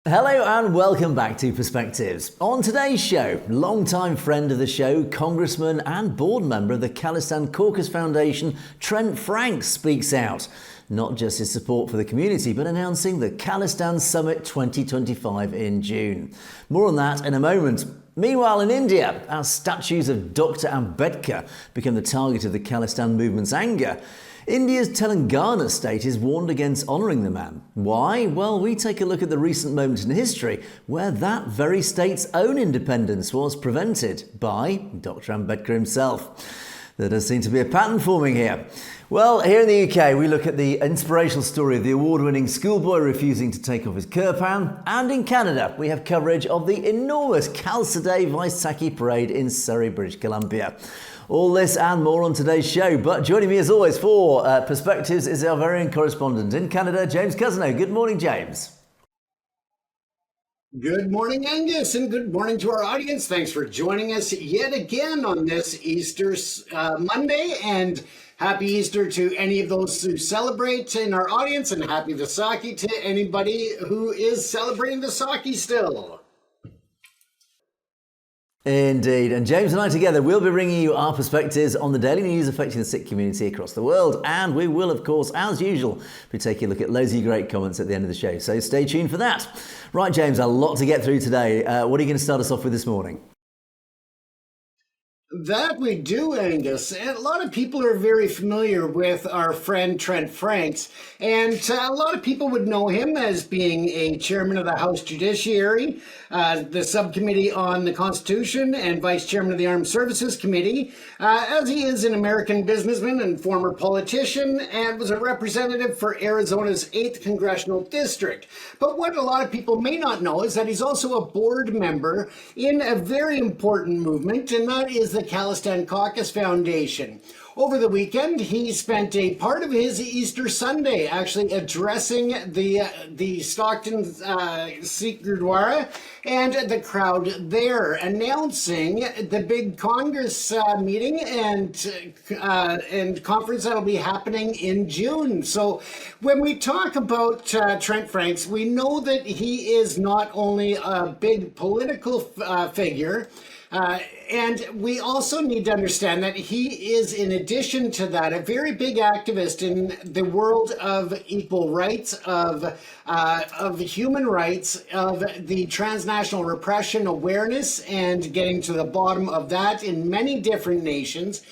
Hello and welcome back to Perspectives. On today's show, longtime friend of the show, Congressman and board member of the Khalistan Caucus Foundation, Trent Franks speaks out. Not just his support for the community, but announcing the Khalistan Summit 2025 in June. More on that in a moment. Meanwhile, in India, as statues of Dr. Ambedkar become the target of the Khalistan movement's anger, India's Telangana state is warned against honouring the man. Why? Well, we take a look at the recent moment in history where that very state's own independence was prevented by Dr. Ambedkar himself. There does seem to be a pattern forming here. Well, here in the UK, we look at the inspirational story of the award-winning Schoolboy refusing to take off his Kirpan. And in Canada, we have coverage of the enormous Khalsa Day Vaisakhi parade in Surrey, British Columbia. All this and more on today's show. But joining me as always for Perspectives is our very own correspondent in Canada, James Cousineau. Good morning, James. Good morning, Angus, and good morning to our audience. Thanks for joining us yet again on this Easter Monday, and happy Easter to any of those who celebrate in our audience, and happy Vaisakhi to anybody who is celebrating Vaisakhi still. Indeed, and James and I together will be bringing you our perspectives on the daily news affecting the Sikh community across the world, and we will, of course, as usual, be taking a look at loads of great comments at the end of the show, so stay tuned for that. Right, James, a lot to get through today. What are you going to start us off with this morning? That we do, Angus. And a lot of people are very familiar with our friend Trent Franks, and a lot of people would know him as being a chairman of the House Judiciary, the subcommittee on the Constitution, and vice chairman of the Armed Services Committee, as he is an American businessman and former politician, and was a representative for Arizona's 8th Congressional District. But what a lot of people may not know is that he's also a board member in a very important movement, and that is the Khalistan Caucus Foundation. Over the weekend, he spent a part of his Easter Sunday actually addressing the Stockton Sikh Gurdwara and the crowd there, announcing the big Congress meeting and conference that'll be happening in June. So when we talk about Trent Franks, we know that he is not only a big political figure, and we also need to understand that he is, in addition to that, a very big activist in the world of equal rights, of human rights, of the transnational repression awareness, and getting to the bottom of that in many different nations.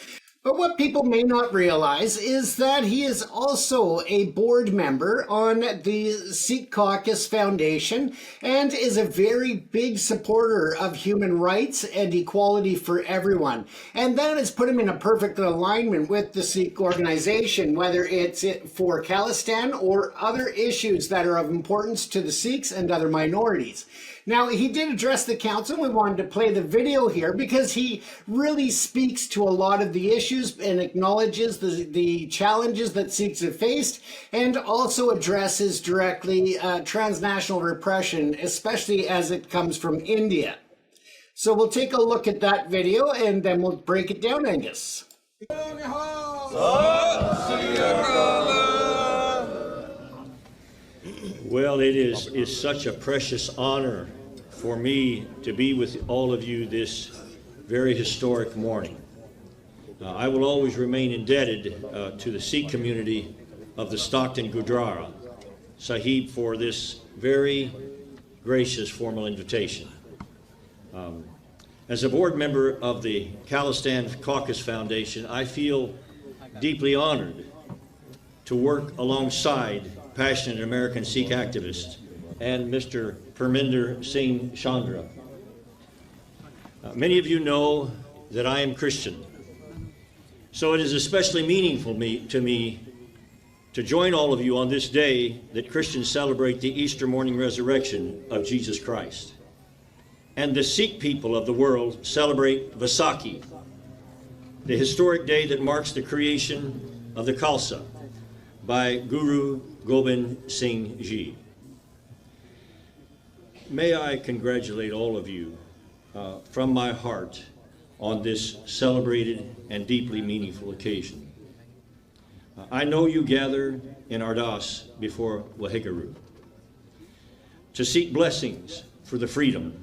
But what people may not realize is that he is also a board member on the Sikh Caucus Foundation and is a very big supporter of human rights and equality for everyone. And that has put him in a perfect alignment with the Sikh organization, whether it's for Khalistan or other issues that are of importance to the Sikhs and other minorities. Now, he did address the council. We wanted to play the video here because he really speaks to a lot of the issues and acknowledges the challenges that Sikhs have faced, and also addresses directly transnational repression, especially as it comes from India. So we'll take a look at that video and then we'll break it down, Angus. Well, it is such a precious honor for me to be with all of you this very historic morning. I will always remain indebted to the Sikh community of the Stockton Gurdwara Sahib for this very gracious formal invitation. As a board member of the Khalistan Caucus Foundation, I feel deeply honored to work alongside passionate American Sikh activist and Mr. Parminder Singh Chandra. Many of you know that I am Christian, so it is especially meaningful to me to join all of you on this day that Christians celebrate the Easter morning resurrection of Jesus Christ. And the Sikh people of the world celebrate Vaisakhi, the historic day that marks the creation of the Khalsa by Guru Gobind Singh Ji. May I congratulate all of you from my heart on this celebrated and deeply meaningful occasion. I know you gather in Ardas before Waheguru. to seek blessings for the freedom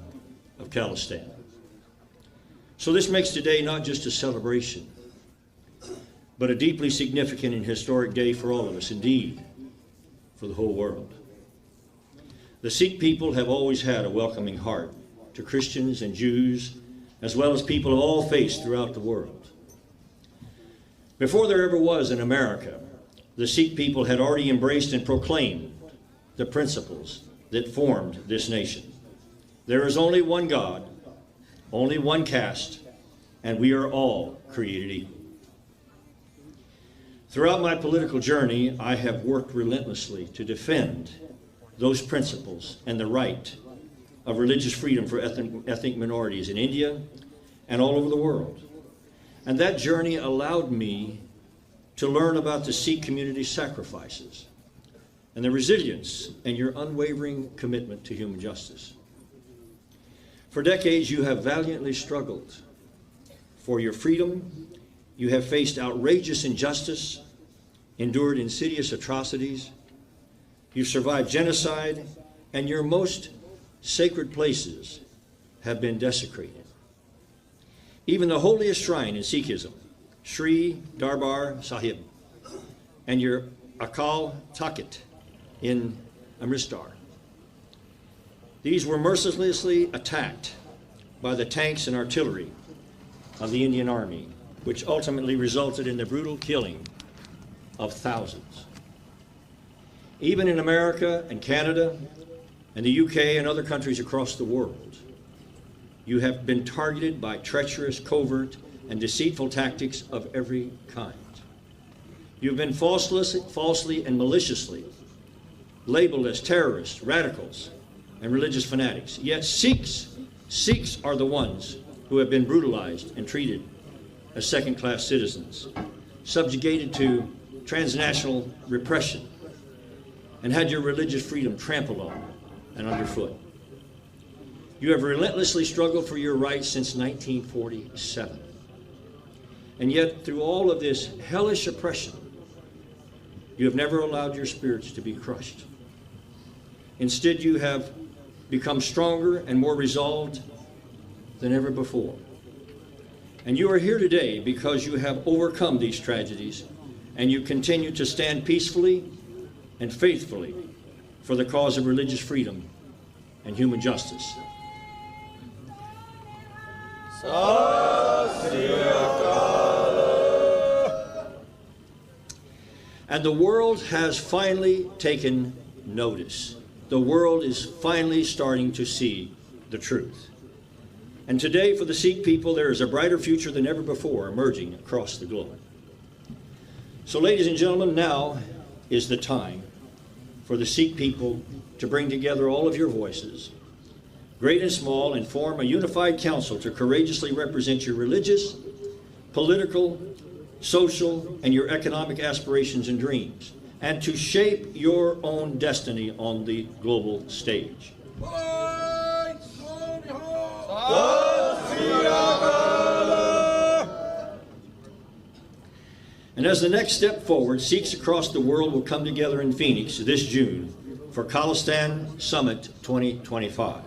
of Khalistan. So this makes today not just a celebration, but a deeply significant and historic day for all of us, indeed, for the whole world. The Sikh people have always had a welcoming heart to Christians and Jews, as well as people of all faiths throughout the world. Before there ever was an America, the Sikh people had already embraced and proclaimed the principles that formed this nation. There is only one God, only one caste, and we are all created equal. Throughout my political journey, I have worked relentlessly to defend those principles and the right of religious freedom for ethnic minorities in India and all over the world. And that journey allowed me to learn about the Sikh community's sacrifices and the resilience and your unwavering commitment to human justice. For decades, you have valiantly struggled for your freedom. You have faced outrageous injustice, endured insidious atrocities. You've survived genocide, and your most sacred places have been desecrated. Even the holiest shrine in Sikhism, Sri Darbar Sahib, and your Akal Takht in Amritsar. These were mercilessly attacked by the tanks and artillery of the Indian Army, which ultimately resulted in the brutal killing of thousands. Even in America and Canada and the UK and other countries across the world, you have been targeted by treacherous, covert, and deceitful tactics of every kind. You've been falsely and maliciously labeled as terrorists, radicals, and religious fanatics. Yet Sikhs are the ones who have been brutalized and treated as second-class citizens, subjugated to transnational repression, and had your religious freedom trampled on and underfoot. You have relentlessly struggled for your rights since 1947. And yet, through all of this hellish oppression, you have never allowed your spirits to be crushed. Instead, you have become stronger and more resolved than ever before. And you are here today because you have overcome these tragedies, and you continue to stand peacefully and faithfully for the cause of religious freedom and human justice. And the world has finally taken notice. The world is finally starting to see the truth. And today, for the Sikh people, there is a brighter future than ever before emerging across the globe. So, ladies and gentlemen, now is the time for the Sikh people to bring together all of your voices, great and small, and form a unified council to courageously represent your religious, political, social, and your economic aspirations and dreams, and to shape your own destiny on the global stage. And as the next step forward, Sikhs across the world will come together in Phoenix this June for Khalistan Summit 2025.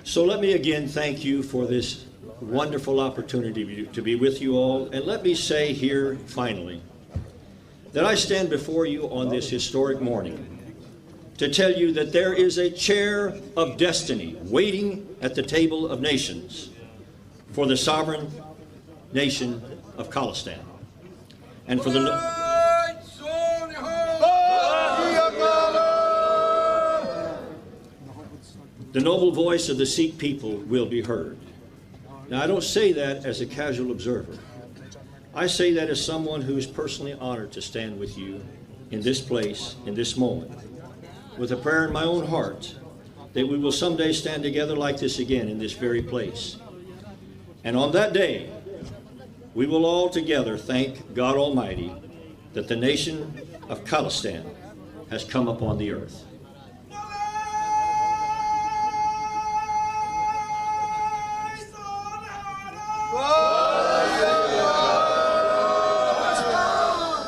So let me again thank you for this wonderful opportunity to be with you all. And let me say here finally that I stand before you on this historic morning to tell you that there is a chair of destiny waiting at the table of nations for the sovereign nation of Khalistan. And for the noble voice of the Sikh people will be heard. Now, I don't say that as a casual observer. I say that as someone who is personally honored to stand with you in this place, in this moment, with a prayer in my own heart that we will someday stand together like this again in this very place. And on that day, we will all together thank God Almighty that the nation of Khalistan has come upon the earth.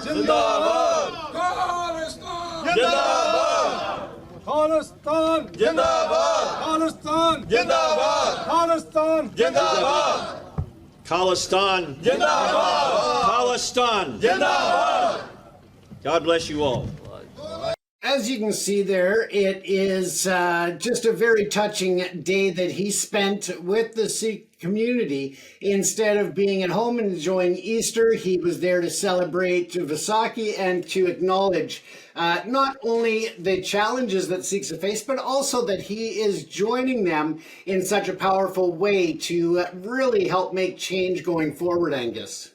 Zindabad! Khalistan! Zindabad! Khalistan! Zindabad! Khalistan! Zindabad! Khalistan! Zindabad! Khalistan! Zindabad! God bless you all. As you can see there, it is just a very touching day that he spent with the Sikh community. Instead of being at home and enjoying Easter, he was there to celebrate Vaisakhi and to acknowledge not only the challenges that Sikhs have faced, but also that he is joining them in such a powerful way to really help make change going forward, Angus.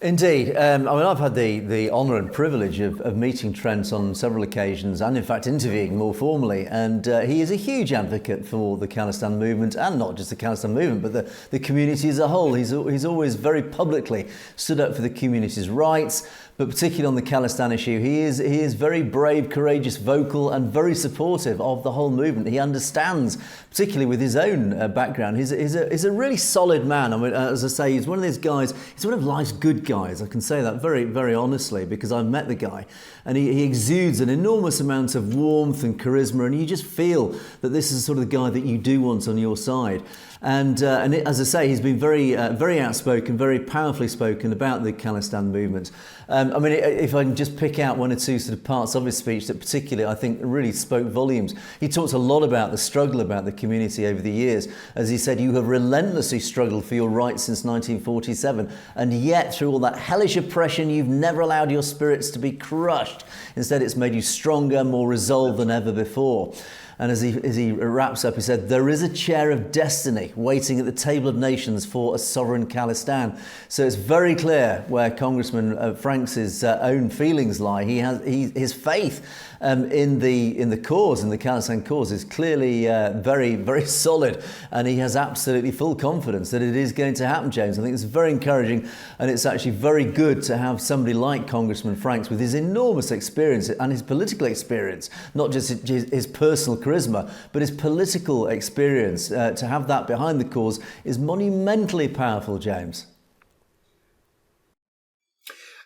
Indeed. I've had the honour and privilege of meeting Trent on several occasions and in fact interviewing more formally, and he is a huge advocate for the Khalistan movement, and not just the Khalistan movement but the community as a whole. He's always very publicly stood up for the community's rights, but particularly on the Khalistan issue, he is very brave, courageous, vocal, and very supportive of the whole movement. He understands, particularly with his own background, he's a really solid man. I mean, as I say, he's one of these guys, he's one of life's good guys. I can say that very, very honestly because I've met the guy, and he exudes an enormous amount of warmth and charisma, and you just feel that this is sort of the guy that you do want on your side. And as I say, he's been very outspoken, very powerfully spoken about the Khalistan movement. I mean, if I can just pick out one or two sort of parts of his speech that particularly I think really spoke volumes. He talked a lot about the struggle about the community over the years. As he said, you have relentlessly struggled for your rights since 1947, and yet through all that hellish oppression, you've never allowed your spirits to be crushed. Instead, it's made you stronger, more resolved than ever before. And as he wraps up, he said, there is a chair of destiny waiting at the table of nations for a sovereign Khalistan. So it's very clear where Congressman Franks' own feelings lie. His faith in the cause, in the Khalistan cause, is clearly very, very solid. And he has absolutely full confidence that it is going to happen, James. I think it's very encouraging. And it's actually very good to have somebody like Congressman Franks with his enormous experience and his political experience, not just his personal charisma, but his political experience. To have that behind the cause is monumentally powerful, James.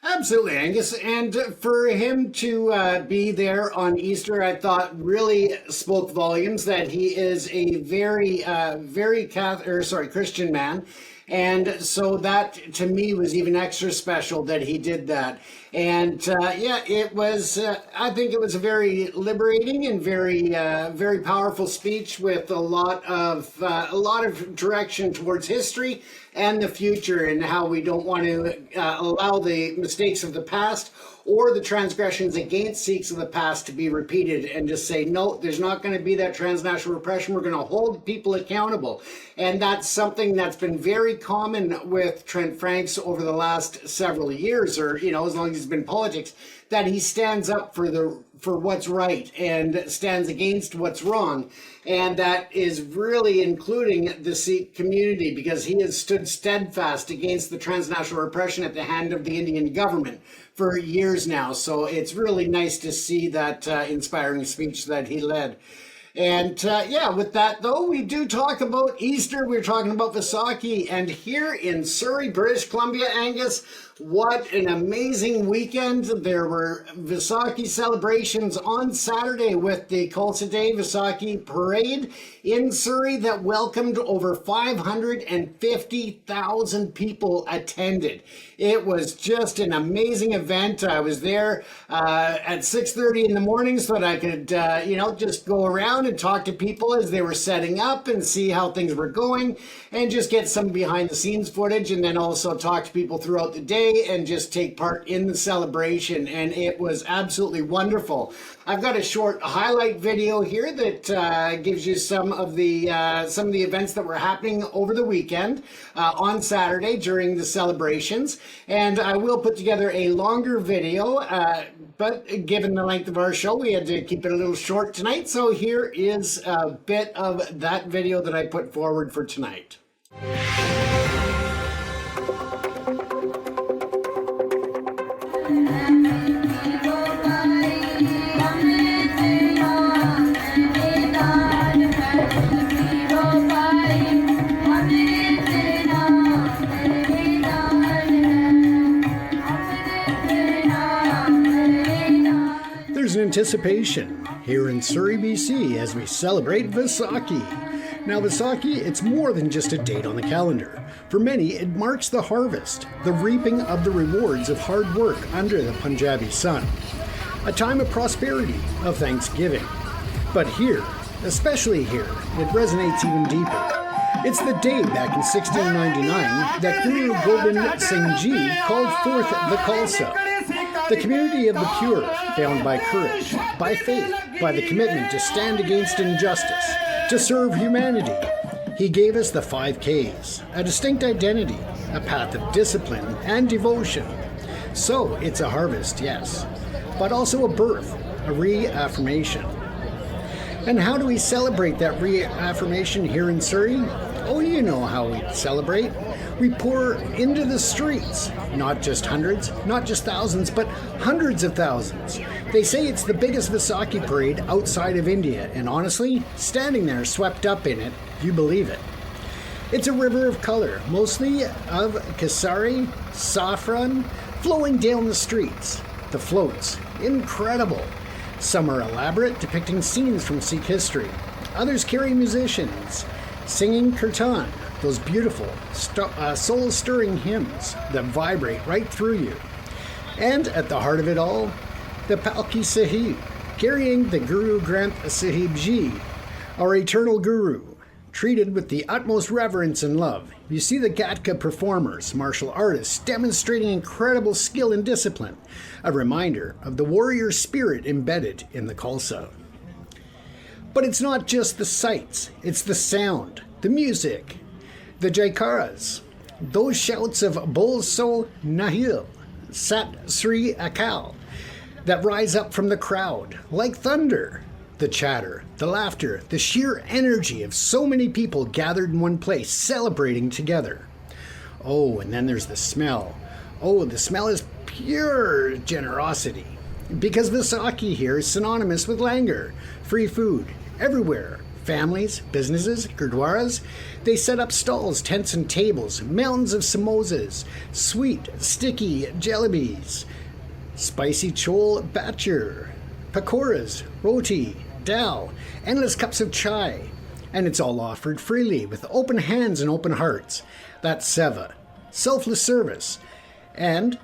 Absolutely, Angus. And for him to be there on Easter, I thought really spoke volumes that he is a very Christian man. And so that to me was even extra special that he did that. And it was, I think it was a very liberating and very powerful speech with a lot of direction towards history and the future, and how we don't want to allow the mistakes of the past or the transgressions against Sikhs of the past to be repeated, and just say, no, there's not going to be that transnational repression. We're going to hold people accountable. And that's something that's been very common with Trent Franks over the last several years, or, as long as he's been in politics, that he stands up for what's right and stands against what's wrong. And that is really including the Sikh community, because he has stood steadfast against the transnational repression at the hand of the Indian government for years now. So it's really nice to see that inspiring speech that he led. And with that, though, we do talk about Easter. We're talking about Vaisakhi. And here in Surrey, British Columbia, Angus, what an amazing weekend. There were Vaisakhi celebrations on Saturday with the Khalsa Day Vaisakhi parade in Surrey that welcomed over 550,000 people attended. It was just an amazing event. I was there at 6:30 in the morning so that I could, just go around and talk to people as they were setting up and see how things were going, and just get some behind the scenes footage, and then also talk to people throughout the day and just take part in the celebration. And it was absolutely wonderful. I've got a short highlight video here that gives you some of the events that were happening over the weekend on Saturday during the celebrations. And I will put together a longer video, but given the length of our show, we had to keep it a little short tonight. So here is a bit of that video that I put forward for tonight. Bye. anticipation here in Surrey, BC, as we celebrate Vaisakhi. Now, Vaisakhi, it's more than just a date on the calendar. For many, it marks the harvest, the reaping of the rewards of hard work under the Punjabi sun. A time of prosperity, of thanksgiving. But here, especially here, it resonates even deeper. It's the day back in 1699 that Guru Gobind Singh Ji called forth the Khalsa, the community of the pure, bound by courage, by faith, by the commitment to stand against injustice, to serve humanity. He gave us the 5 Ks, a distinct identity, a path of discipline and devotion. So it's a harvest, yes, but also a birth, a reaffirmation. And how do we celebrate that reaffirmation here in Surrey? Oh, you know how we celebrate. We pour into the streets, not just hundreds, not just thousands, but hundreds of thousands. They say it's the biggest Vaisakhi parade outside of India, and honestly, standing there swept up in it, you believe it. It's a river of color, mostly of Kesari, saffron, flowing down the streets. The floats, incredible. Some are elaborate, depicting scenes from Sikh history. Others carry musicians, singing Kirpan, those beautiful, soul-stirring hymns that vibrate right through you. And at the heart of it all, the Palki Sahib, carrying the Guru Granth Sahib Ji, our eternal Guru, treated with the utmost reverence and love. You see the Gatka performers, martial artists, demonstrating incredible skill and discipline, a reminder of the warrior spirit embedded in the Khalsa. But it's not just the sights, it's the sound, the music, the jaikaras, those shouts of Bol So Nahil, Sat Sri Akal, that rise up from the crowd like thunder. The chatter, the laughter, the sheer energy of so many people gathered in one place, celebrating together. Oh, and then there's the smell. Oh, the smell is pure generosity. Because Vaisakhi here is synonymous with langar, free food, everywhere. Families, businesses, gurdwaras, they set up stalls, tents and tables, mountains of samosas, sweet, sticky jalebis, spicy chole bhature, pakoras, roti, dal, endless cups of chai. And it's all offered freely with open hands and open hearts. That's seva, selfless service. And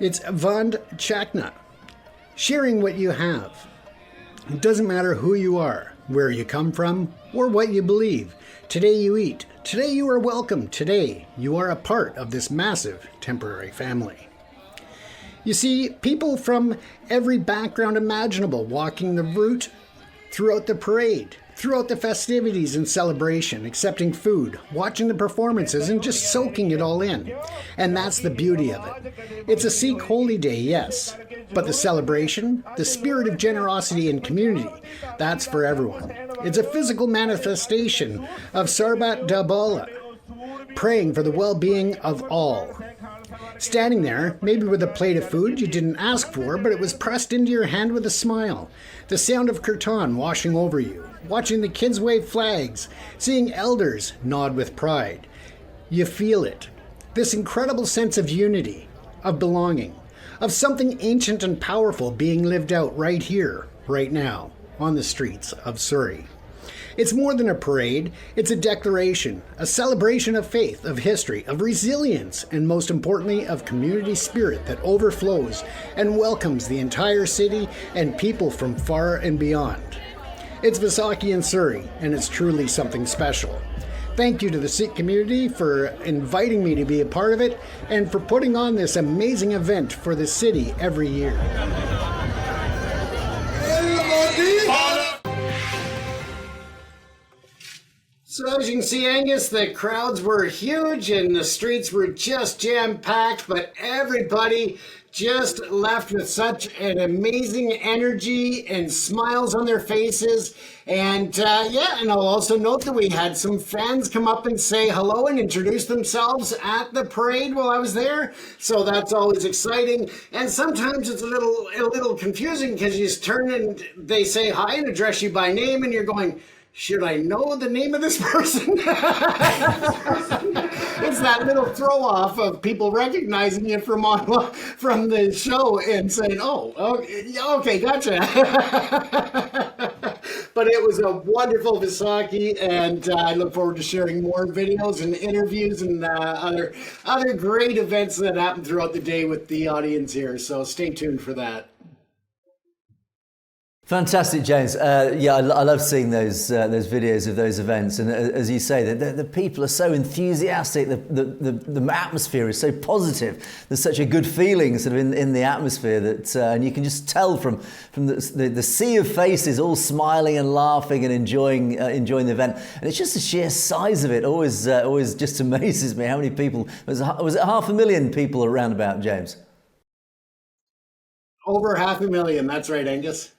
it's vand chakna, sharing what you have. It doesn't matter who you are, where you come from, or what you believe. Today you eat. Today you are welcome. Today you are a part of this massive temporary family. You see, people from every background imaginable walking the route throughout the parade, throughout the festivities and celebration, accepting food, watching the performances, and just soaking it all in. And that's the beauty of it. It's a Sikh holy day, yes, but the celebration, the spirit of generosity and community, that's for everyone. It's a physical manifestation of Sarbat da Bala, praying for the well-being of all. Standing there, maybe with a plate of food you didn't ask for, but it was pressed into your hand with a smile. The sound of kirtan washing over you, watching the kids wave flags, seeing elders nod with pride. You feel it. This incredible sense of unity, of belonging, of something ancient and powerful being lived out right here, right now, on the streets of Surrey. It's more than a parade, it's a declaration, a celebration of faith, of history, of resilience, and most importantly, of community spirit that overflows and welcomes the entire city and people from far and beyond. It's Vaisakhi in Surrey, and it's truly something special. Thank you to the Sikh community for inviting me to be a part of it and for putting on this amazing event for the city every year. So as you can see, Angus, the crowds were huge and the streets were just jam-packed, but everybody just left with such an amazing energy and smiles on their faces. And and I'll also note that we had some fans come up and say hello and introduce themselves at the parade while I was there. So that's always exciting. And sometimes it's a little confusing because you just turn and they say hi and address you by name and you're going, should I know the name of this person? It's that little throw off of people recognizing you from the show and saying, "Oh, okay, gotcha." But it was a wonderful Vaisakhi, and I look forward to sharing more videos and interviews and other great events that happen throughout the day with the audience here. So stay tuned for that. Fantastic, James. Yeah, I love seeing those videos of those events, and as you say, the people are so enthusiastic. The atmosphere is so positive. There's such a good feeling sort of in the atmosphere that, and you can just tell from the sea of faces all smiling and laughing and enjoying the event. And it's just the sheer size of it always just amazes me. How many people was it 500,000 people around about, James? Over 500,000. That's right, Angus.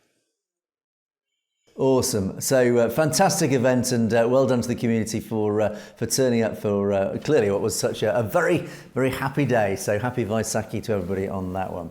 Awesome. So fantastic event, and well done to the community for turning up for clearly what was such a very, very happy day. So happy Vaisakhi to everybody on that one.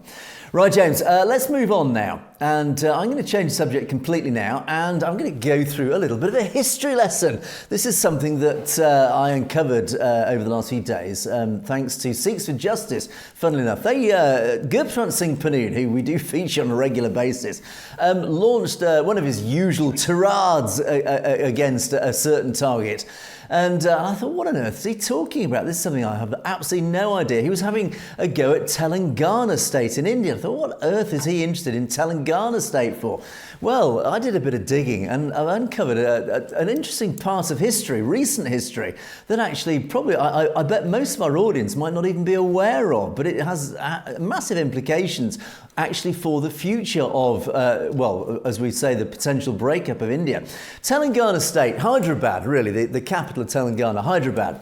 Right, James, let's move on now. And I'm going to change the subject completely now, and I'm going to go through a little bit of a history lesson. This is something that I uncovered over the last few days, thanks to Sikhs for Justice. Funnily enough, Kirpan Singh Panoon, who we do feature on a regular basis, launched one of his usual tirades against a certain target. And I thought, what on earth is he talking about? This is something I have absolutely no idea. He was having a go at Telangana state in India. I thought, what on earth is he interested in Telangana state for? Well, I did a bit of digging and I've uncovered an interesting part of history, recent history, that actually probably, I bet most of our audience might not even be aware of, but it has massive implications actually for the future of, well, as we say, the potential breakup of India. Telangana state, Hyderabad, really, the capital of Telangana, Hyderabad.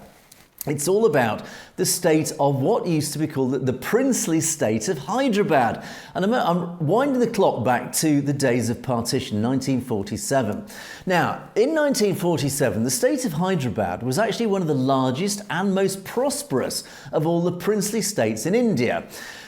It's all about the state of what used to be called the princely state of Hyderabad. And I'm winding the clock back to the days of partition, 1947. Now, in 1947, the state of Hyderabad was actually one of the largest and most prosperous of all the princely states in India.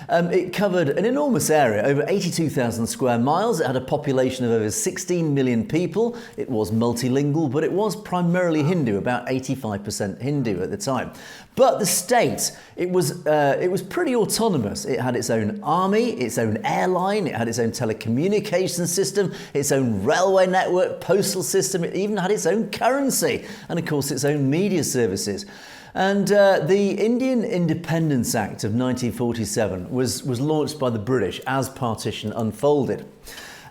It covered an enormous area, over 82,000 square miles. It had a population of over 16 million people. It was multilingual, but it was primarily Hindu, about 85% Hindu at the time. But the state, it was pretty autonomous. It had its own army, its own airline, it had its own telecommunications system, its own railway network, postal system. It even had its own currency, and of course its own media services. And the Indian Independence Act of 1947 was launched by the British as partition unfolded.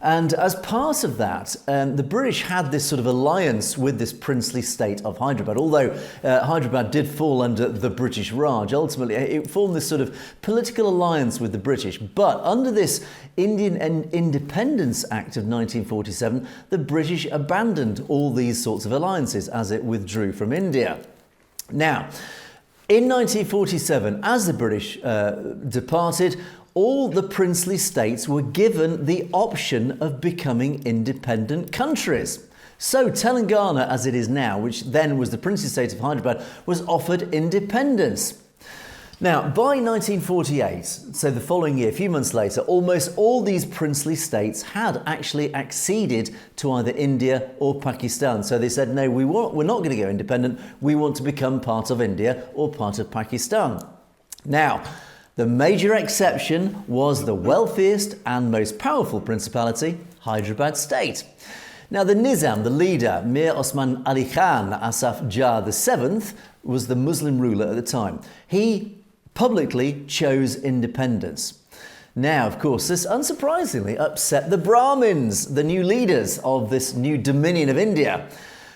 And as part of that, the British had this sort of alliance with this princely state of Hyderabad. Although Hyderabad did fall under the British Raj, ultimately it formed this sort of political alliance with the British. But under this Indian Independence Act of 1947, the British abandoned all these sorts of alliances as it withdrew from India. Now, in 1947, as the British departed, all the princely states were given the option of becoming independent countries. So Telangana, as it is now, which then was the princely state of Hyderabad, was offered independence. Now, by 1948, so the following year, a few months later, almost all these princely states had actually acceded to either India or Pakistan. So they said, no, we're not going to go independent. We want to become part of India or part of Pakistan. Now, the major exception was the wealthiest and most powerful principality, Hyderabad state. Now, the Nizam, the leader, Mir Osman Ali Khan Asaf Jah VII, was the Muslim ruler at the time. He publicly chose independence. Now, of course, this unsurprisingly upset the Brahmins, the new leaders of this new dominion of India.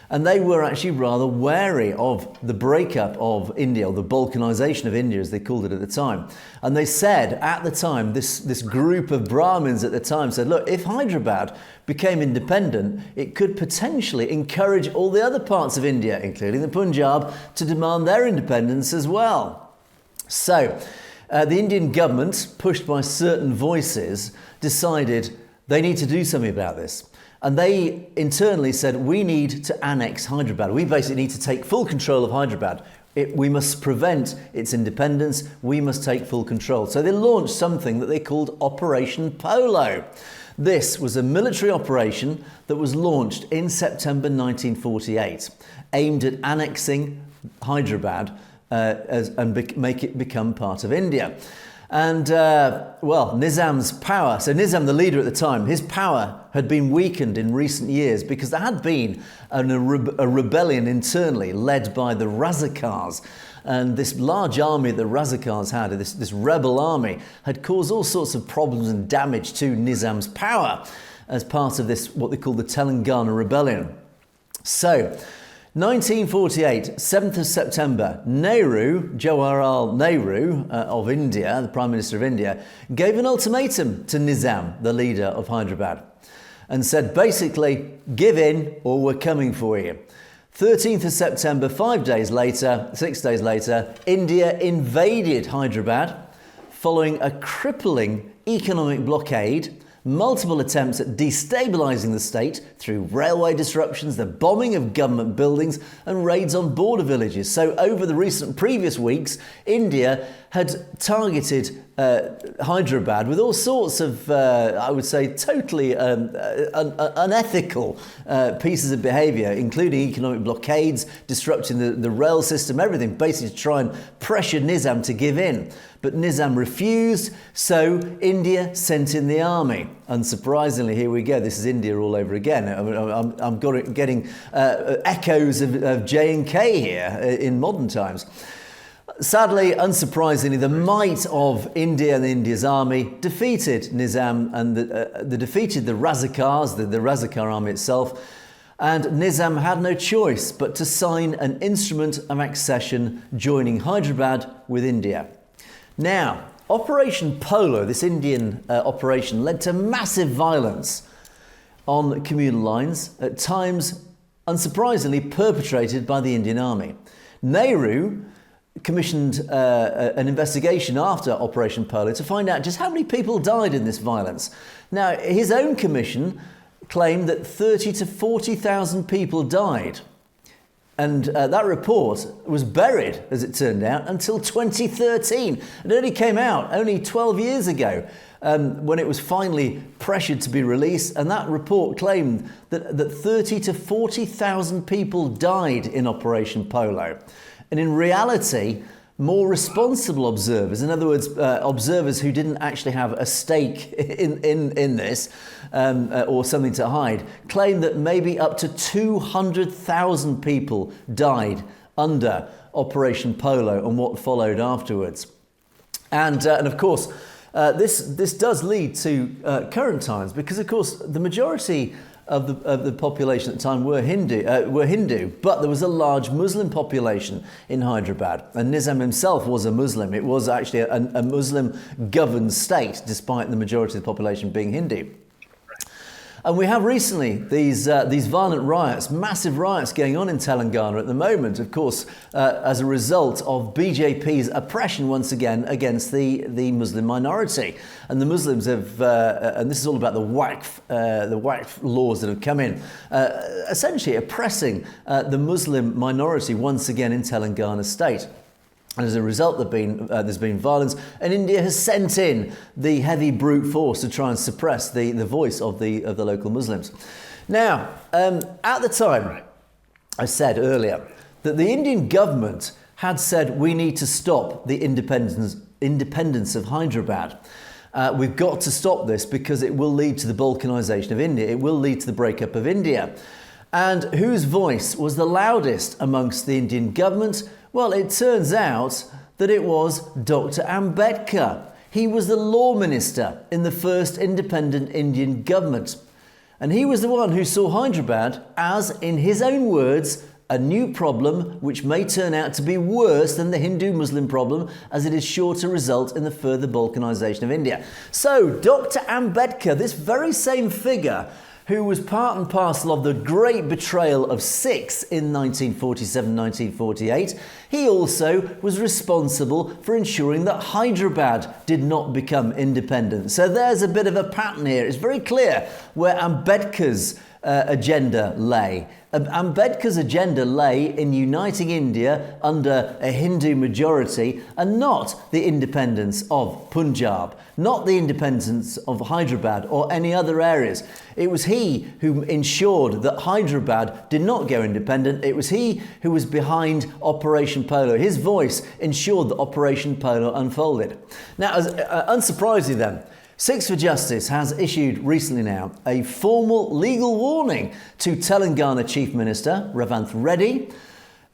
And they were actually rather wary of the breakup of India, or the Balkanization of India, as they called it at the time. And they said at the time, this group of Brahmins at the time said, look, if Hyderabad became independent, it could potentially encourage all the other parts of India, including the Punjab, to demand their independence as well. So the Indian government, pushed by certain voices, decided they need to do something about this. And they internally said, we need to annex Hyderabad. We basically need to take full control of Hyderabad. We must prevent its independence. We must take full control. So they launched something that they called Operation Polo. This was a military operation that was launched in September 1948, aimed at annexing Hyderabad and make it become part of India. And, Nizam's power, so Nizam, the leader at the time, his power had been weakened in recent years because there had been a rebellion internally led by the Razakars. And this large army that the Razakars had, this rebel army, had caused all sorts of problems and damage to Nizam's power as part of this, what they call the Telangana Rebellion. So, 1948, 7th of September, Jawaharlal Nehru of India, the Prime Minister of India, gave an ultimatum to Nizam, the leader of Hyderabad, and said basically, give in or we're coming for you. 13th of September, 6 days later, India invaded Hyderabad following a crippling economic blockade, multiple attempts at destabilising the state through railway disruptions, the bombing of government buildings and raids on border villages. So over the previous weeks, India had targeted Hyderabad with all sorts of, I would say, totally unethical pieces of behaviour, including economic blockades, disrupting the rail system, everything, basically to try and pressure Nizam to give in. But Nizam refused, so India sent in the army. Unsurprisingly, here we go. This is India all over again. I'm getting echoes of J&K here in modern times. Sadly, unsurprisingly, the might of India and India's army defeated Nizam and they defeated the Razakars, the Razakar army itself. And Nizam had no choice but to sign an instrument of accession joining Hyderabad with India. Now, Operation Polo, this Indian operation, led to massive violence on communal lines, at times, unsurprisingly, perpetrated by the Indian Army. Nehru commissioned an investigation after Operation Polo to find out just how many people died in this violence. Now, his own commission claimed that 30 to 40,000 people died. And that report was buried, as it turned out, until 2013. It only came out only 12 years ago when it was finally pressured to be released. And that report claimed that 30 to 40,000 people died in Operation Polo. And in reality, more responsible observers, in other words, observers who didn't actually have a stake in this or something to hide, claim that maybe up to 200,000 people died under Operation Polo and what followed afterwards. And of course, this does lead to current times because, of course, the majority of the population at the time were Hindu, but there was a large Muslim population in Hyderabad, and Nizam himself was a Muslim. It was actually a Muslim-governed state, despite the majority of the population being Hindu. And we have recently these violent riots, massive riots going on in Telangana at the moment, of course, as a result of BJP's oppression once again against the Muslim minority. And the Muslims have, and this is all about the Waqf laws that have come in, essentially oppressing the Muslim minority once again in Telangana state. And as a result, there's been violence, and India has sent in the heavy brute force to try and suppress the voice of the local Muslims. Now, at the time, I said earlier that the Indian government had said we need to stop the independence of Hyderabad. We've got to stop this because it will lead to the balkanisation of India. It will lead to the breakup of India. And whose voice was the loudest amongst the Indian government? Well, it turns out that it was Dr. Ambedkar. He was the law minister in the first independent Indian government. And he was the one who saw Hyderabad as, in his own words, a new problem which may turn out to be worse than the Hindu-Muslim problem, as it is sure to result in the further balkanisation of India. So, Dr. Ambedkar, this very same figure, who was part and parcel of the great betrayal of Sikhs in 1947-1948, he also was responsible for ensuring that Hyderabad did not become independent. So there's a bit of a pattern here. It's very clear where Ambedkar's agenda lay? Ambedkar's agenda lay in uniting India under a Hindu majority and not the independence of Punjab, not the independence of Hyderabad or any other areas. It was he who ensured that Hyderabad did not go independent. It was he who was behind Operation Polo. His voice ensured that Operation Polo unfolded. Now, unsurprisingly then, Sikhs for Justice has issued recently now a formal legal warning to Telangana Chief Minister Revanth Reddy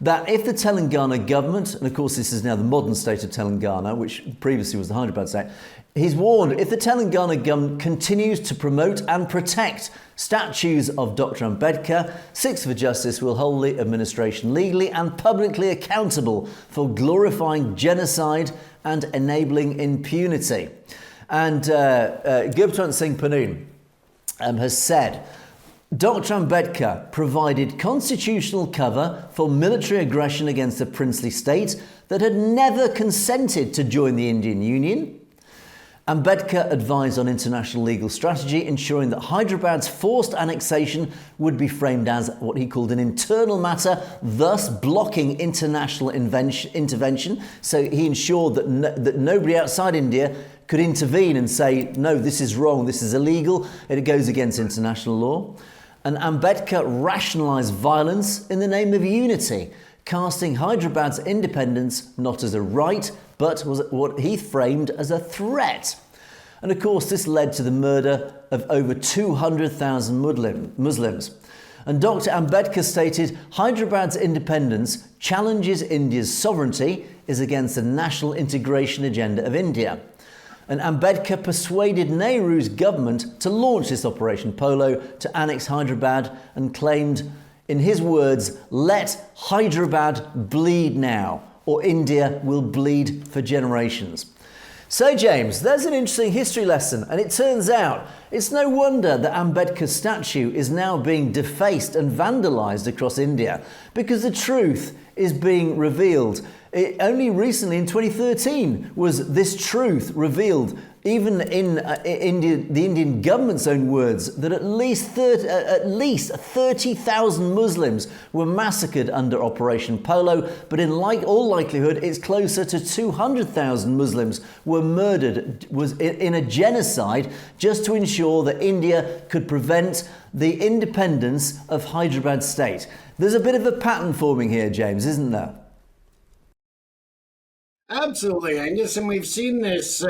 that if the Telangana government, and of course this is now the modern state of Telangana, which previously was the Hyderabad state, he's warned if the Telangana government continues to promote and protect statues of Dr. Ambedkar, Sikhs for Justice will hold the administration legally and publicly accountable for glorifying genocide and enabling impunity. And Gurpatwant Singh Pannoon has said, Dr. Ambedkar provided constitutional cover for military aggression against a princely state that had never consented to join the Indian Union. Ambedkar advised on international legal strategy, ensuring that Hyderabad's forced annexation would be framed as what he called an internal matter, thus blocking international intervention. So he ensured that nobody outside India could intervene and say, no, this is wrong, this is illegal, and it goes against international law. And Ambedkar rationalised violence in the name of unity, casting Hyderabad's independence not as a right, but was what he framed as a threat. And of course, this led to the murder of over 200,000 Muslims. And Dr. Ambedkar stated, Hyderabad's independence challenges India's sovereignty, is against the national integration agenda of India. And Ambedkar persuaded Nehru's government to launch this Operation Polo to annex Hyderabad and claimed, in his words, let Hyderabad bleed now, or India will bleed for generations. So, James, there's an interesting history lesson, and it turns out it's no wonder that Ambedkar's statue is now being defaced and vandalised across India, because the truth is being revealed. Only recently, in 2013, was this truth revealed, even in India, the Indian government's own words, that at least 30,000 Muslims were massacred under Operation Polo, but in all likelihood, it's closer to 200,000 Muslims were murdered in a genocide just to ensure that India could prevent the independence of Hyderabad state. There's a bit of a pattern forming here, James, isn't there? Absolutely, Angus, and we've seen this,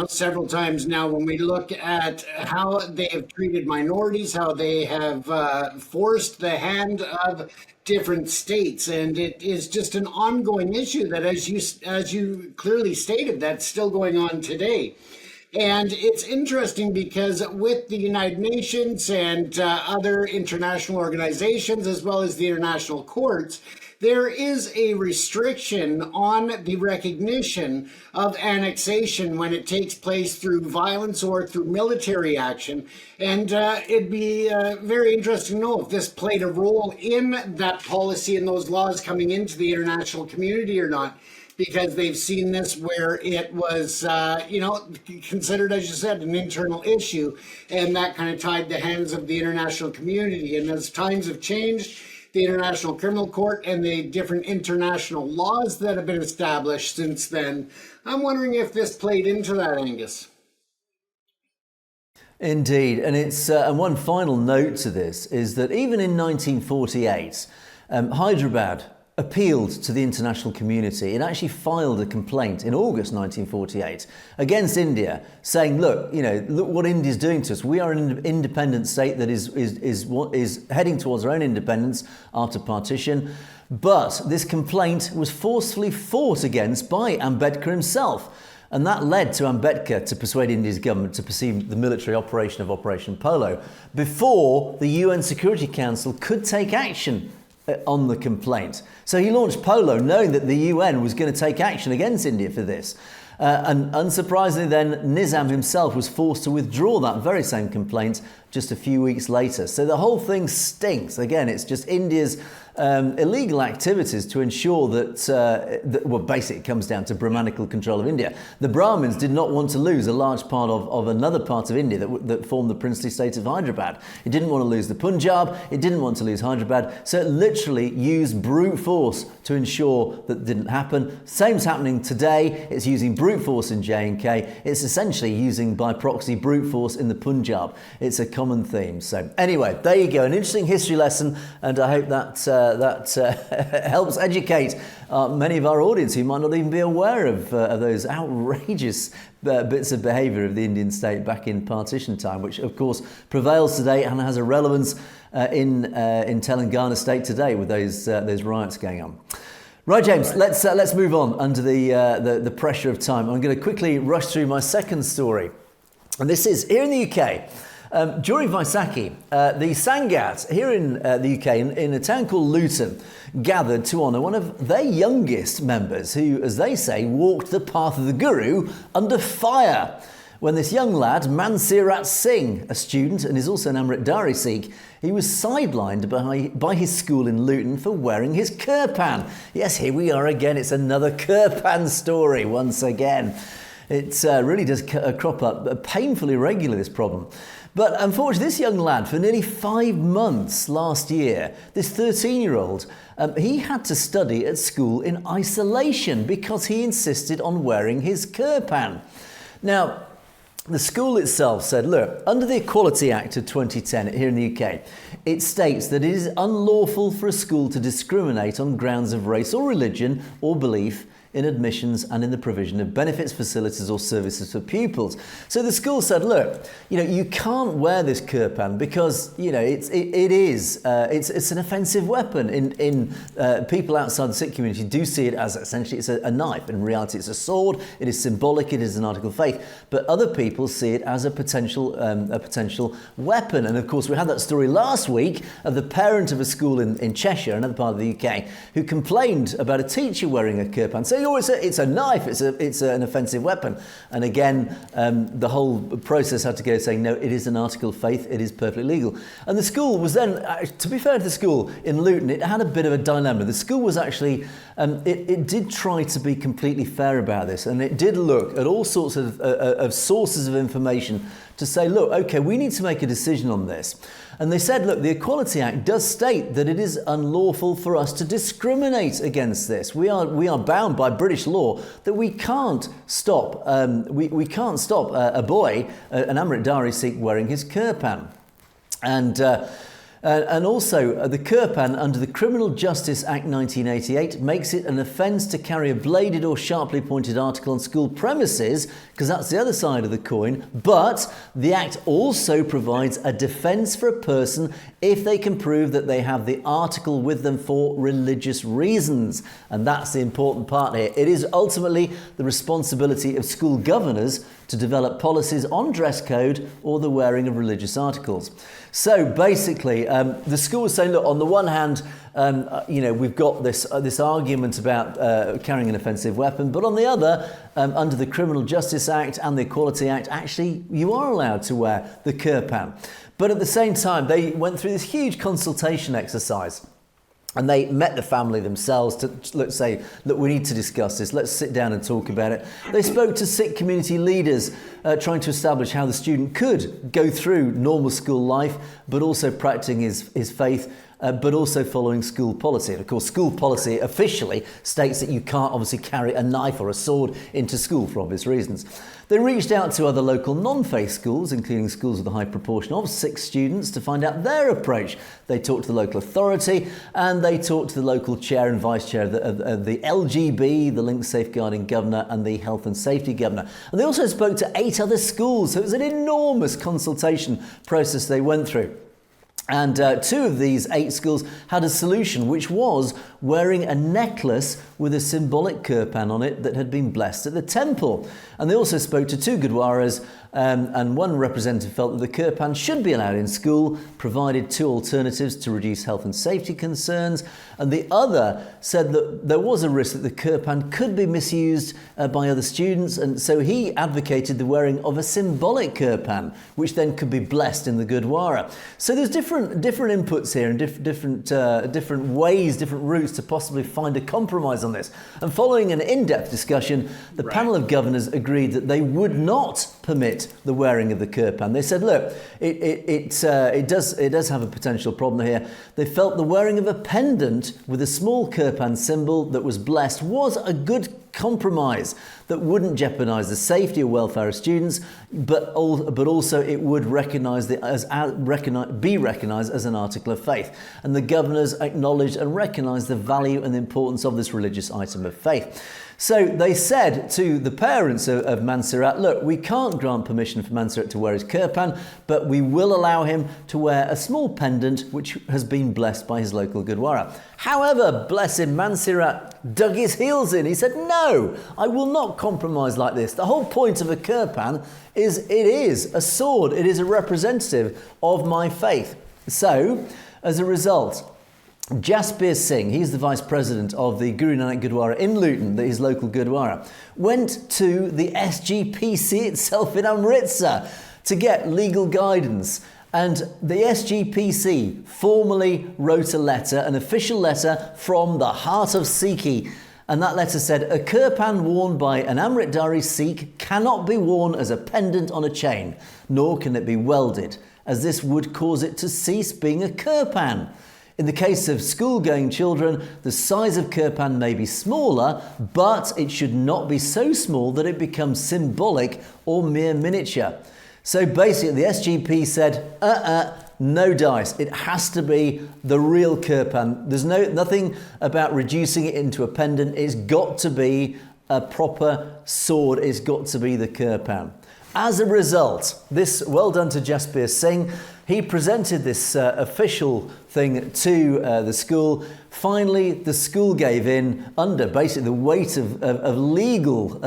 several times now when we look at how they have treated minorities, how they have forced the hand of different states, and it is just an ongoing issue that, as you clearly stated, that's still going on today. And it's interesting because with the United Nations and other international organizations, as well as the international courts, there is a restriction on the recognition of annexation when it takes place through violence or through military action. And it'd be very interesting to know if this played a role in that policy and those laws coming into the international community or not, because they've seen this where it was, considered, as you said, an internal issue, and that kind of tied the hands of the international community. And as times have changed, the International Criminal Court and the different international laws that have been established since then, I'm wondering if this played into that, Angus. Indeed, and it's and one final note to this is that even in 1948, Hyderabad appealed to the international community. It actually filed a complaint in August 1948 against India, saying, look what India's doing to us. We are an independent state that is heading towards our own independence after partition. But this complaint was forcefully fought against by Ambedkar himself. And that led to Ambedkar to persuade India's government to pursue the military operation of Operation Polo before the UN Security Council could take action on the complaint. So he launched Polo knowing that the UN was going to take action against India for this. And unsurprisingly then, Nizam himself was forced to withdraw that very same complaint just a few weeks later. So the whole thing stinks. Again, it's just India's illegal activities to ensure that, well, basically it comes down to Brahmanical control of India. The Brahmins did not want to lose a large part of another part of India that formed the princely state of Hyderabad. It didn't want to lose the Punjab, it didn't want to lose Hyderabad, so it literally used brute force to ensure that didn't happen. Same's happening today. It's using brute force in J&K. It's essentially using by proxy brute force in the Punjab. It's a common theme. So anyway, there you go, an interesting history lesson, and I hope that helps educate many of our audience who might not even be aware of those outrageous bits of behaviour of the Indian state back in partition time, which of course prevails today and has a relevance in Telangana state today with those riots going on. Right, James, let's move on under the pressure of time. I'm going to quickly rush through my second story, and this is here in the UK. During Vaisakhi, the Sangat here in the UK, in a town called Luton, gathered to honour one of their youngest members who, as they say, walked the path of the Guru under fire. When this young lad, Mansirat Singh, a student and is also an Amritdhari Sikh, he was sidelined by his school in Luton for wearing his Kirpan. Yes, here we are again. It's another Kirpan story once again. It really does crop up painfully regularly, this problem. But unfortunately, this young lad, for nearly 5 months last year, this 13-year-old, he had to study at school in isolation because he insisted on wearing his Kirpan. Now, the school itself said, look, under the Equality Act of 2010 here in the UK, it states that it is unlawful for a school to discriminate on grounds of race or religion or belief in admissions and in the provision of benefits, facilities or services for pupils. So the school said, look, you can't wear this Kirpan because, it's an offensive weapon. In people outside the Sikh community do see it as essentially it's a knife. In reality, it's a sword. It is symbolic. It is an article of faith. But other people see it as a potential weapon. And of course, we had that story last week of the parent of a school in Cheshire, another part of the UK, who complained about a teacher wearing a Kirpan. So it's a knife, it's an offensive weapon. And again, the whole process had to go saying, no, it is an article of faith, it is perfectly legal. And the school was then, to be fair to the school in Luton, it had a bit of a dilemma. The school was actually, it did try to be completely fair about this, and it did look at all sorts of sources of information to say, look, okay, we need to make a decision on this. And they said, look, the Equality Act does state that it is unlawful for us to discriminate against this. We are bound by British law that we can't stop we can't stop a boy, an Amritdhari Sikh, wearing his Kirpan. And also, the Kirpan under the Criminal Justice Act 1988 makes it an offence to carry a bladed or sharply pointed article on school premises, because that's the other side of the coin. But the Act also provides a defence for a person if they can prove that they have the article with them for religious reasons. And that's the important part here. It is ultimately the responsibility of school governors to develop policies on dress code or the wearing of religious articles. So basically, the school was saying, look, on the one hand, we've got this argument about carrying an offensive weapon, but on the other, under the Criminal Justice Act and the Equality Act, actually, you are allowed to wear the Kirpan. But at the same time, they went through this huge consultation exercise. And they met the family themselves to say, look, we need to discuss this. Let's sit down and talk about it. They spoke to Sikh community leaders, trying to establish how the student could go through normal school life, but also practicing his faith, but also following school policy. And of course, school policy officially states that you can't obviously carry a knife or a sword into school for obvious reasons. They reached out to other local non-faith schools, including schools with a high proportion of Sikh students, to find out their approach. They talked to the local authority and they talked to the local chair and vice chair of the LGB, the Link Safeguarding Governor, and the Health and Safety Governor. And they also spoke to 8 other schools. So it was an enormous consultation process they went through. And 2 of these 8 schools had a solution, which was wearing a necklace with a symbolic kirpan on it that had been blessed at the temple. And they also spoke to 2 gurdwaras, and one representative felt that the kirpan should be allowed in school, provided 2 alternatives to reduce health and safety concerns. And the other said that there was a risk that the kirpan could be misused by other students. And so he advocated the wearing of a symbolic kirpan, which then could be blessed in the gurdwara. So there's different inputs here and different ways, different routes to possibly find a compromise on this. And following an in-depth discussion, the panel of governors agreed that they would not permit the wearing of the kirpan. They said, look, it does have a potential problem here. They felt the wearing of a pendant with a small kirpan symbol that was blessed was a good compromise that wouldn't jeopardize the safety or welfare of students, but also it would be recognized as an article of faith. And the governors acknowledged and recognized the value and the importance of this religious item of faith. So they said to the parents of Mansirat, look, we can't grant permission for Mansirat to wear his kirpan, but we will allow him to wear a small pendant which has been blessed by his local gurdwara. However, blessed Mansirat dug his heels in. He said, no, I will not compromise like this. The whole point of a kirpan is it is a sword. It is a representative of my faith. So, as a result, Jaspir Singh, he's the vice president of the Guru Nanak Gurdwara in Luton, his local Gurdwara, went to the SGPC itself in Amritsar to get legal guidance. And the SGPC formally wrote a letter, an official letter from the heart of Sikhi. And that letter said, a kirpan worn by an Amritdhari Sikh cannot be worn as a pendant on a chain, nor can it be welded, as this would cause it to cease being a kirpan. In the case of school-going children, the size of kirpan may be smaller, but it should not be so small that it becomes symbolic or mere miniature. So basically, the SGP said, no dice. It has to be the real kirpan. There's nothing about reducing it into a pendant. It's got to be a proper sword. It's got to be the kirpan. As a result, well done to Jaspir Singh. He presented this official thing to the school. Finally, the school gave in under basically the weight of legal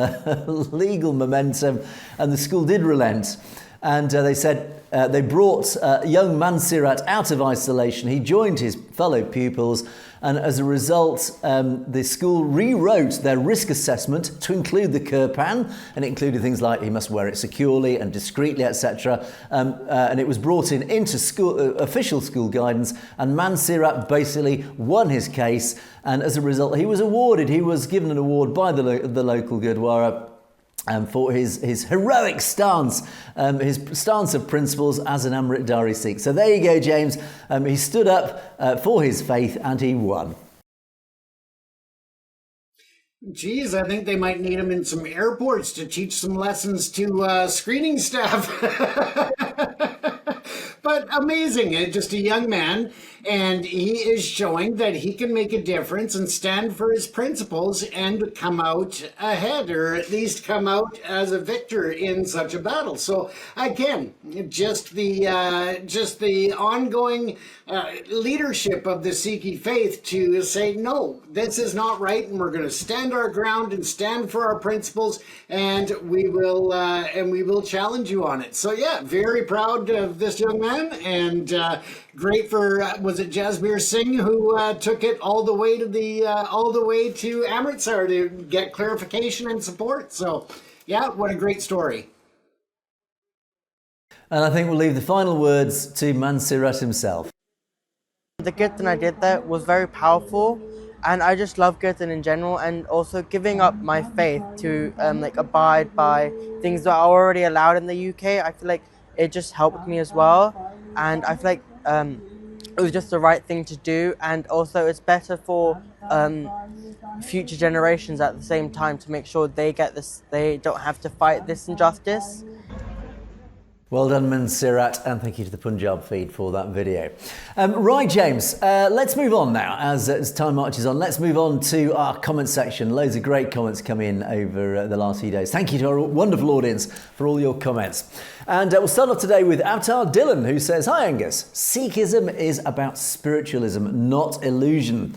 momentum, and the school did relent. And they said they brought young Mansirat out of isolation. He joined his fellow pupils, and as a result, the school rewrote their risk assessment to include the kirpan, and it included things like he must wear it securely and discreetly, etc. And it was brought into school official school guidance, and Mansirat basically won his case, and as a result, he was awarded. He was given an award by the local Gurdwara. For his heroic stance, his stance of principles as an Amritdhari Sikh. So there you go, James. He stood up for his faith and he won. Geez, I think they might need him in some airports to teach some lessons to screening staff. But amazing, just a young man, and he is showing that he can make a difference and stand for his principles and come out ahead, or at least come out as a victor in such a battle. So again, just the ongoing leadership of the Sikh faith to say, no, this is not right, and we're going to stand our ground and stand for our principles, and we will challenge you on it. So yeah, very proud of this young man, and great for was it Jaspir Singh who took it all the way to Amritsar to get clarification and support. So yeah, what a great story. And I think we'll leave the final words to Mansirat himself. The kirtan I did there was very powerful, and I just love kirtan in general, and also giving up my faith to abide by things that are already allowed in the UK. I feel like it just helped me as well, and I feel like it was just the right thing to do, and also it's better for future generations at the same time to make sure they get this, they don't have to fight this injustice. Well done, Mansirat, and thank you to the Punjab feed for that video. Right, James, let's move on now. As time marches on, let's move on to our comment section. Loads of great comments come in over the last few days. Thank you to our wonderful audience for all your comments. And we'll start off today with Avatar Dylan, who says, "Hi, Angus. Sikhism is about spiritualism, not illusion."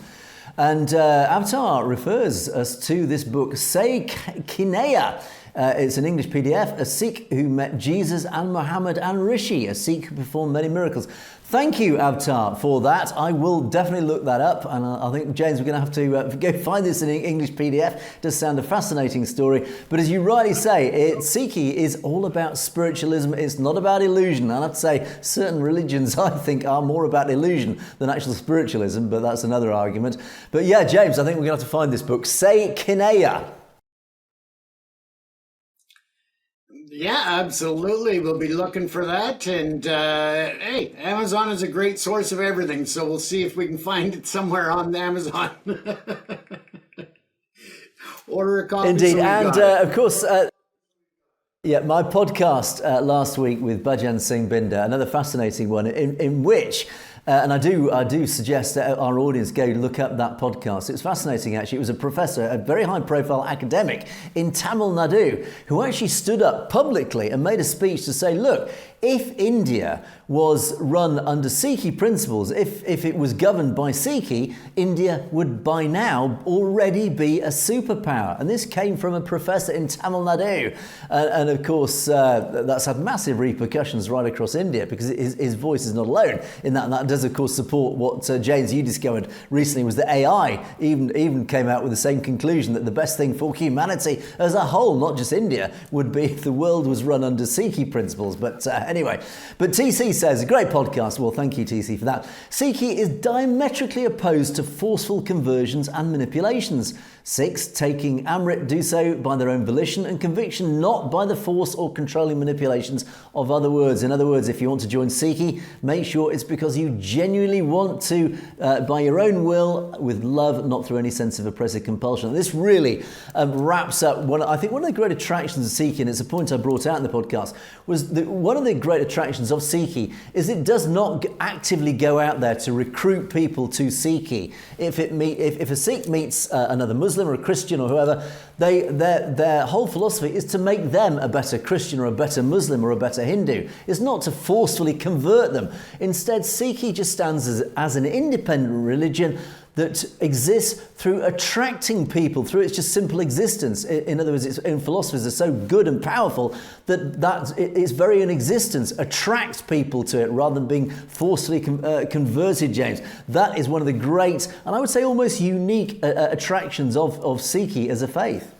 And Avatar refers us to this book, Say Kineya. It's an English PDF, a Sikh who met Jesus and Muhammad and Rishi, a Sikh who performed many miracles. Thank you, Avatar, for that. I will definitely look that up, and I think, James, we're going to have to go find this in an English PDF. It does sound a fascinating story, but as you rightly say, Sikhi is all about spiritualism. It's not about illusion. And I have to say, certain religions, I think, are more about illusion than actual spiritualism, but that's another argument. But yeah, James, I think we're going to have to find this book, Say Kineya. Yeah, absolutely. We'll be looking for that. And hey, Amazon is a great source of everything. So we'll see if we can find it somewhere on Amazon. Order a copy. Indeed. And of course, yeah, my podcast last week with Bhajan Singh Binder, another fascinating one in which... and I do suggest that our audience go look up that podcast. It's fascinating, actually. It was a professor, a very high-profile academic in Tamil Nadu, who actually stood up publicly and made a speech to say, look, if India was run under Sikhi principles, if it was governed by Sikhi, India would by now already be a superpower. And this came from a professor in Tamil Nadu. And of course, that's had massive repercussions right across India, because his voice is not alone in that. And that does, of course, support what, James, you discovered recently was that AI even came out with the same conclusion, that the best thing for humanity as a whole, not just India, would be if the world was run under Sikhi principles. But anyway, but TC says, a great podcast. Well, thank you, TC, for that. Sikhi is diametrically opposed to forceful conversions and manipulations. Sikhs taking Amrit do so by their own volition and conviction, not by the force or controlling manipulations of other words. In other words, if you want to join Sikhi, make sure it's because you genuinely want to, by your own will, with love, not through any sense of oppressive compulsion. And this really wraps up I think one of the great attractions of Sikhi, and it's a point I brought out in the podcast, was that one of the great attractions of Sikhi is it does not actively go out there to recruit people to Sikhi. If a Sikh meets another Muslim or a Christian or whoever, their whole philosophy is to make them a better Christian or a better Muslim or a better Hindu. It's not to forcefully convert them. Instead, Sikhi just stands as an independent religion that exists through attracting people, through its just simple existence. In other words, its own philosophies are so good and powerful that its very own existence attracts people to it rather than being forcefully converted, James. That is one of the great, and I would say almost unique attractions of Sikhi as a faith.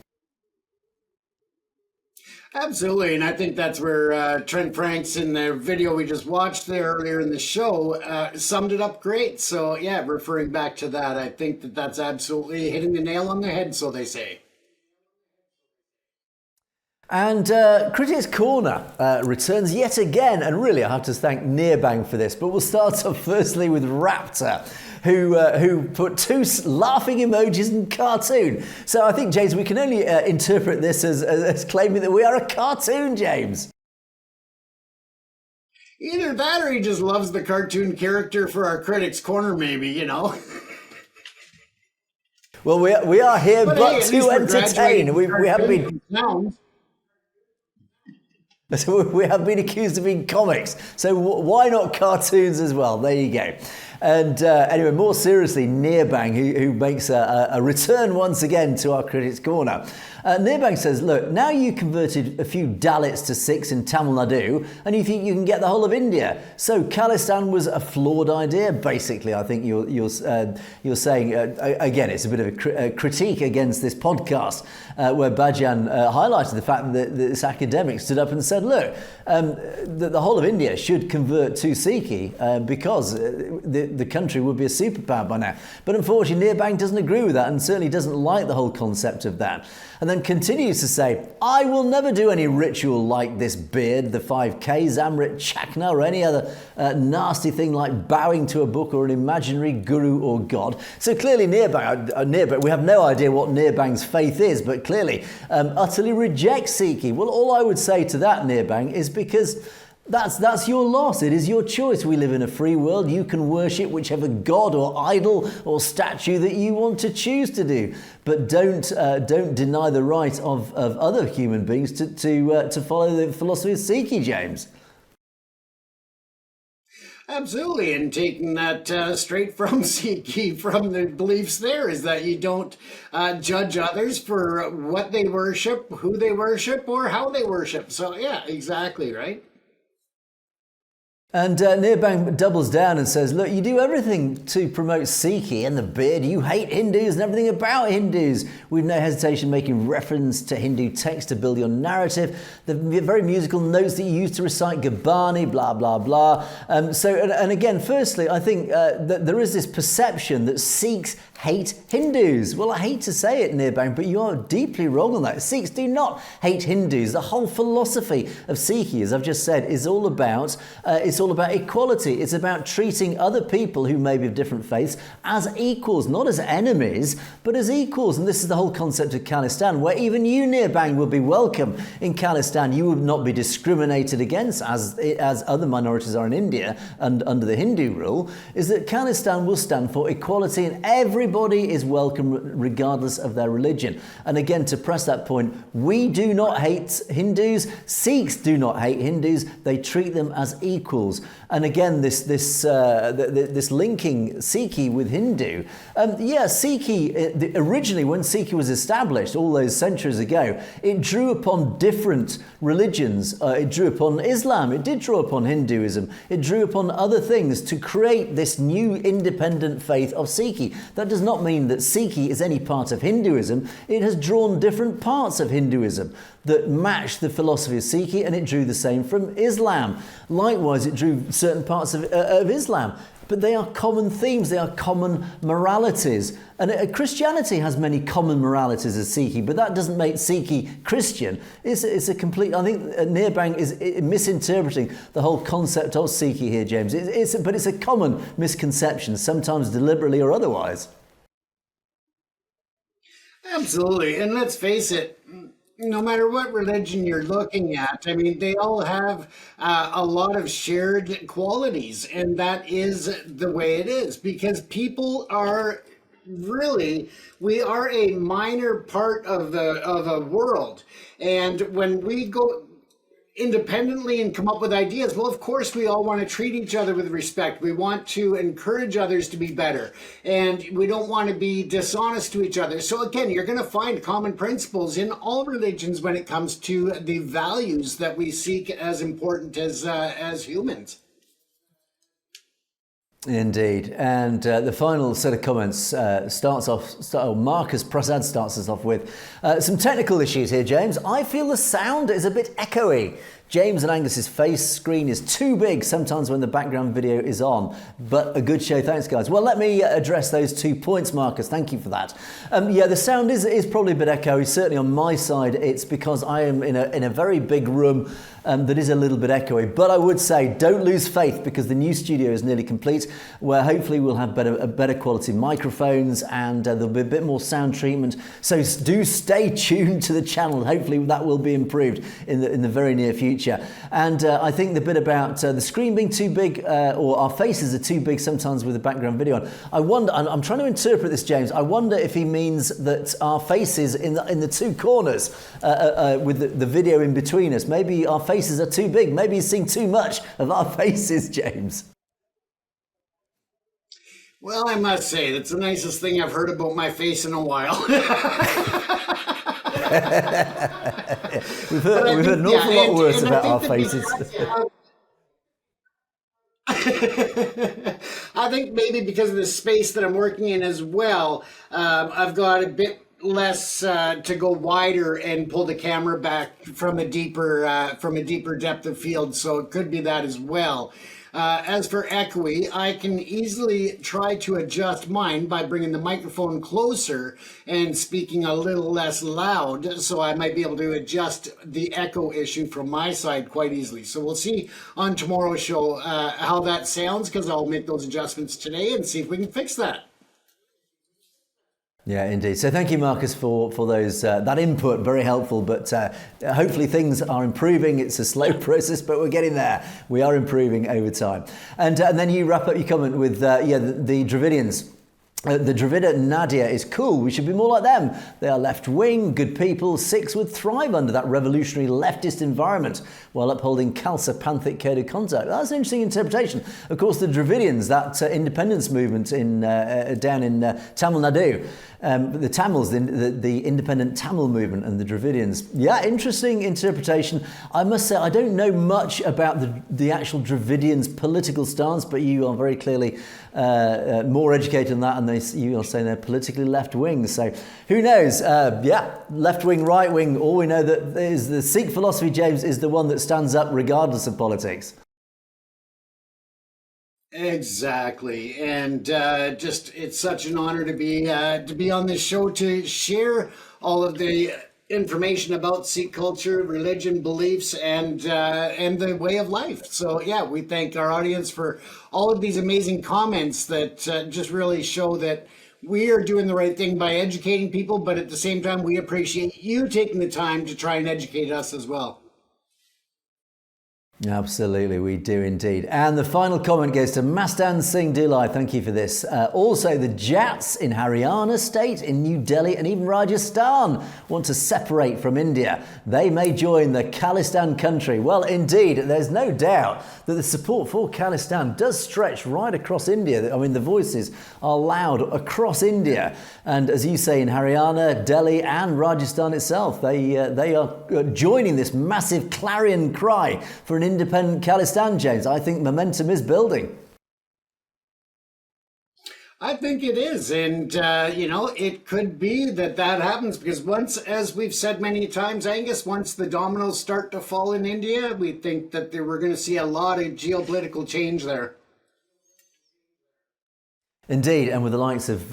Absolutely, and I think that's where Trent Franks, in the video we just watched there earlier in the show, summed it up great. So yeah, referring back to that, I think that's absolutely hitting the nail on the head, so they say. And Critics Corner returns yet again, and really I have to thank Nearbang for this, but we'll start off firstly with Raptor, who put two laughing emojis in cartoon. So I think, James, we can only interpret this as claiming that we are a cartoon, James. Either that or he just loves the cartoon character for our Critics Corner, maybe, you know. Well, we are here but hey, to entertain. We have been... So we have been accused of being comics, so why not cartoons as well? There you go. And anyway, more seriously, Nearbang, who makes a return once again to our Critics Corner. Nearbang says, look, now you converted a few Dalits to Sikhs in Tamil Nadu, and you think you can get the whole of India. So Khalistan was a flawed idea, basically. I think you're saying, again, it's a bit of a critique against this podcast, where Bhajan highlighted the fact that this academic stood up and said, look, the whole of India should convert to Sikhi because the country would be a superpower by now. But unfortunately, Nearbang doesn't agree with that and certainly doesn't like the whole concept of that. And then continues to say, I will never do any ritual like this beard, the 5K, Amrit, Chakna, or any other nasty thing like bowing to a book or an imaginary guru or god. So clearly Nearbang, we have no idea what Nearbang's faith is, but clearly utterly rejects Sikhi. Well, all I would say to that, Nearbang, is because That's your loss. It is your choice. We live in a free world. You can worship whichever god or idol or statue that you want to choose to do, but don't deny the right of other human beings to follow the philosophy of Sikhi, James. Absolutely, and taking that straight from Sikh, from the beliefs there, is that you don't judge others for what they worship, who they worship, or how they worship. So yeah, exactly, right? And Nearbang doubles down and says, look, you do everything to promote Sikhi and the beard. You hate Hindus and everything about Hindus. We've no hesitation making reference to Hindu text to build your narrative. The very musical notes that you use to recite Gabani, blah, blah, blah. And again, firstly, I think that there is this perception that Sikhs hate Hindus. Well, I hate to say it, Nearbang, but you are deeply wrong on that. Sikhs do not hate Hindus. The whole philosophy of Sikhi, as I've just said, is all about equality. It's about treating other people who may be of different faiths as equals, not as enemies, but as equals. And this is the whole concept of Khalistan, where even you, Nearbang, will be welcome in Khalistan. You would not be discriminated against as other minorities are in India and under the Hindu rule, is that Khalistan will stand for equality and everybody is welcome regardless of their religion. And again, to press that point, we do not hate Hindus. Sikhs do not hate Hindus. They treat them as equals. And again, this linking Sikhi with Hindu. Sikhi, originally when Sikhi was established all those centuries ago, it drew upon different religions. It drew upon Islam. It did draw upon Hinduism. It drew upon other things to create this new independent faith of Sikhi. That does not mean that Sikhi is any part of Hinduism. It has drawn different parts of Hinduism that match the philosophy of Sikhi, and it drew the same from Islam. Likewise, it drew certain parts of Islam. But they are common themes, they are common moralities. And Christianity has many common moralities as Sikhi, but that doesn't make Sikhi Christian. It's a complete, I think Nearbang is misinterpreting the whole concept of Sikhi here, James. But it's a common misconception, sometimes deliberately or otherwise. Absolutely. And let's face it, no matter what religion you're looking at, I mean, they all have a lot of shared qualities, and that is the way it is, because people are really, we are a minor part of a world. And when we go independently and come up with ideas, well, of course, we all want to treat each other with respect. We want to encourage others to be better, and we don't want to be dishonest to each other. So again, you're going to find common principles in all religions when it comes to the values that we seek as important as humans. Indeed. And the final set of comments Marcus Prasad starts us off with some technical issues here, James. I feel the sound is a bit echoey. James and Angus's face screen is too big sometimes when the background video is on, but a good show. Thanks, guys. Well, let me address those 2 points, Marcus. Thank you for that. The sound is probably a bit echoey. Certainly on my side, it's because I am in a very big room that is a little bit echoey. But I would say don't lose faith, because the new studio is nearly complete, where hopefully we'll have better quality microphones and there'll be a bit more sound treatment. So do stay tuned to the channel. Hopefully that will be improved in the very near future. And I think the bit about the screen being too big, or our faces are too big sometimes with the background video on. I wonder, I'm trying to interpret this, James. I wonder if he means that our faces in the 2 corners with the video in between us. Maybe our faces are too big. Maybe he's seeing too much of our faces, James. Well, I must say, that's the nicest thing I've heard about my face in a while. We've heard an awful lot worse about our faces. I think maybe because of the space that I'm working in as well, I've got a bit less to go wider and pull the camera back from a deeper depth of field, so it could be that as well. As for echoey, I can easily try to adjust mine by bringing the microphone closer and speaking a little less loud, so I might be able to adjust the echo issue from my side quite easily. So we'll see on tomorrow's show how that sounds, because I'll make those adjustments today and see if we can fix that. Yeah, indeed. So thank you, Marcus, for those that input. Very helpful. But hopefully things are improving. It's a slow process, but we're getting there. We are improving over time. And then you wrap up your comment with the Dravidians. The Dravida Nadia is cool. We should be more like them. They are left-wing, good people. Sikhs would thrive under that revolutionary leftist environment while upholding Khalsa Panthic code of conduct. That's an interesting interpretation. Of course, the Dravidians, that independence movement down in Tamil Nadu, the Tamils, the independent Tamil movement, and the Dravidians. Yeah, interesting interpretation. I must say, I don't know much about the actual Dravidians' political stance, but you are very clearly more educated than that, and you are saying they're politically left-wing. So who knows? Left-wing, right-wing. All we know that is the Sikh philosophy, James, is the one that stands up regardless of politics. Exactly, and it's such an honor to be on this show to share all of the information about Sikh culture, religion, beliefs, and the way of life. So yeah, we thank our audience for all of these amazing comments that just really show that we are doing the right thing by educating people, but at the same time, we appreciate you taking the time to try and educate us as well. Absolutely, we do indeed. And the final comment goes to Mastan Singh Dulai. Thank you for this. Also, the Jats in Haryana state, in New Delhi, and even Rajasthan want to separate from India. They may join the Khalistan country. Well, indeed, there's no doubt that the support for Khalistan does stretch right across India. I mean, the voices are loud across India. And as you say, in Haryana, Delhi, and Rajasthan itself, they are joining this massive clarion cry for an independent Khalistan, James. I think momentum is building. I think it is. And, it could be that happens because once, as we've said many times, Angus, once the dominoes start to fall in India, we think that we're going to see a lot of geopolitical change there. Indeed, and with the likes of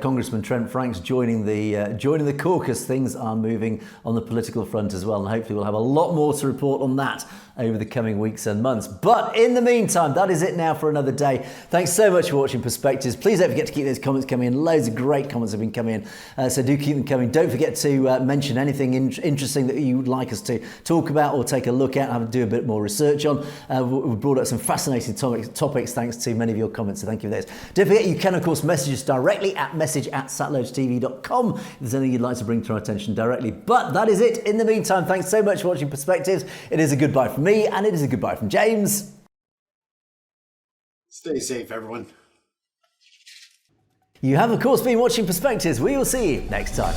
Congressman Trent Franks joining the caucus, things are moving on the political front as well, and hopefully we'll have a lot more to report on that over the coming weeks and months. But in the meantime, that is it now for another day. Thanks so much for watching Perspectives. Please don't forget to keep those comments coming in. Loads of great comments have been coming in, so do keep them coming. Don't forget to mention anything interesting that you would like us to talk about or take a look at and do a bit more research on. We've brought up some fascinating topics thanks to many of your comments, so thank you for those. Don't forget, you can of course message us directly at message@satloadstv.com if there's anything you'd like to bring to our attention directly. But that is it. In the meantime, thanks so much for watching Perspectives. It is a goodbye from me, and it is a goodbye from James. Stay safe, everyone. You have of course been watching Perspectives. We will see you next time.